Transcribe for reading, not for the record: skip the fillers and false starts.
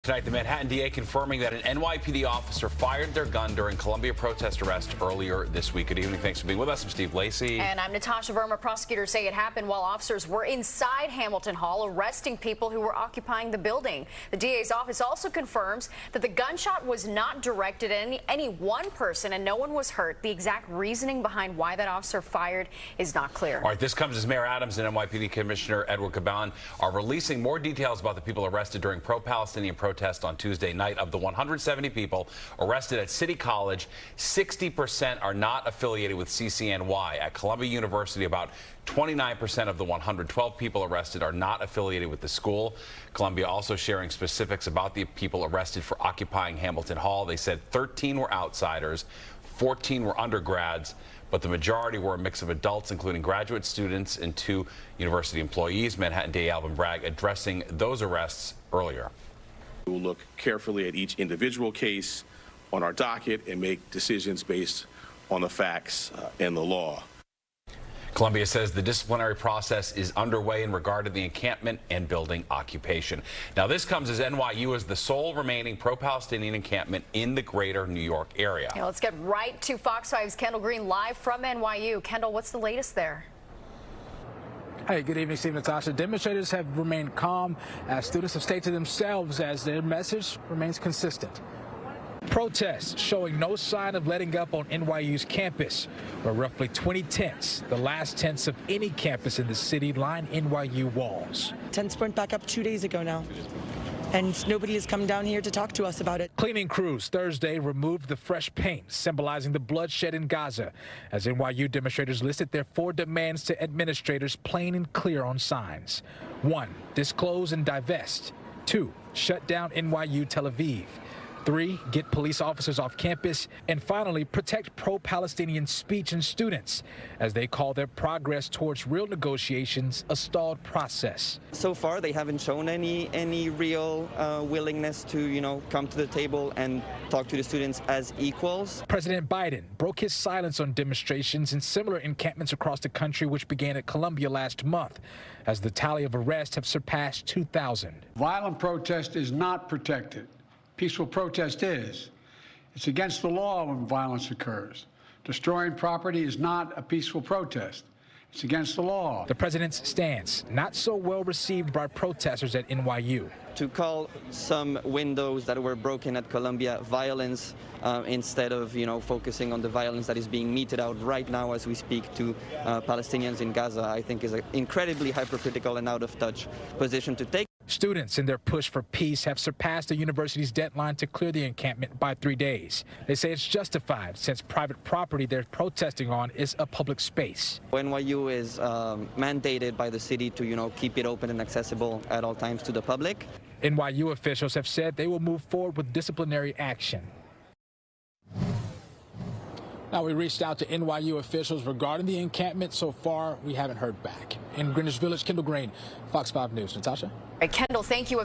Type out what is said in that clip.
Tonight, the Manhattan DA confirming that an NYPD officer fired their gun during Columbia protest arrest earlier this week. Good evening. Thanks for being with us. I'm Steve Lacey. And I'm Natasha Verma. Prosecutors say it happened while officers were inside Hamilton Hall arresting people who were occupying the building. The DA's office also confirms that the gunshot was not directed at any one person and no one was hurt. The exact reasoning behind why that officer fired is not clear. All right, this comes as Mayor Adams and NYPD Commissioner Edward Caban are releasing more details about the people arrested during pro-Palestinian protest on Tuesday night. Of the 170 people arrested at City College, 60% are not affiliated with CCNY. At Columbia University, about 29% of the 112 people arrested are not affiliated with the school. Columbia also sharing specifics about the people arrested for occupying Hamilton Hall. They said 13 were outsiders, 14 were undergrads, but the majority were a mix of adults, including graduate students and 2 university employees. Manhattan DA Alvin Bragg addressing those arrests earlier. We will look carefully at each individual case on our docket and make decisions based on the facts and the law. Columbia says the disciplinary process is underway in regard to the encampment and building occupation. Now, this comes as NYU is the sole remaining pro-Palestinian encampment in the greater New York area. Yeah, let's get right to Fox 5's Kendall Green live from NYU. Kendall, what's the latest there? Hey, good evening, Steve and Natasha. Demonstrators have remained calm as students have stayed to themselves as their message remains consistent. Protests showing no sign of letting up on NYU's campus, where roughly 20 tents, the last tents of any campus in the city, line NYU walls. Tents went back up 2 days ago now, and nobody has come down here to talk to us about it. Cleaning crews Thursday removed the fresh paint, symbolizing the bloodshed in Gaza, as NYU demonstrators listed their 4 demands to administrators plain and clear on signs. 1, disclose and divest. 2, shut down NYU Tel Aviv. 3, get police officers off campus. And finally, protect pro-Palestinian speech and students, as they call their progress towards real negotiations a stalled process. So far, they haven't shown any real willingness to, come to the table and talk to the students as equals. President Biden broke his silence on demonstrations and similar encampments across the country, which began at Columbia last month, as the tally of arrests have surpassed 2,000. Violent protest is not protected. Peaceful protest is. It's against the law when violence occurs. Destroying property is not a peaceful protest. It's against the law. The president's stance not so well received by protesters at NYU. To call some windows that were broken at Columbia violence instead of, focusing on the violence that is being meted out right now as we speak to Palestinians in Gaza, I think is an incredibly hypercritical and out of touch position to take. Students in their push for peace have surpassed the university's deadline to clear the encampment by 3 days. They say it's justified since private property they're protesting on is a public space. NYU is mandated by the city to, keep it open and accessible at all times to the public. NYU officials have said they will move forward with disciplinary action. Now, we reached out to NYU officials regarding the encampment. So far, we haven't heard back. In Greenwich Village, Kendall Green, Fox 5 News. Natasha? All right, Kendall, thank you.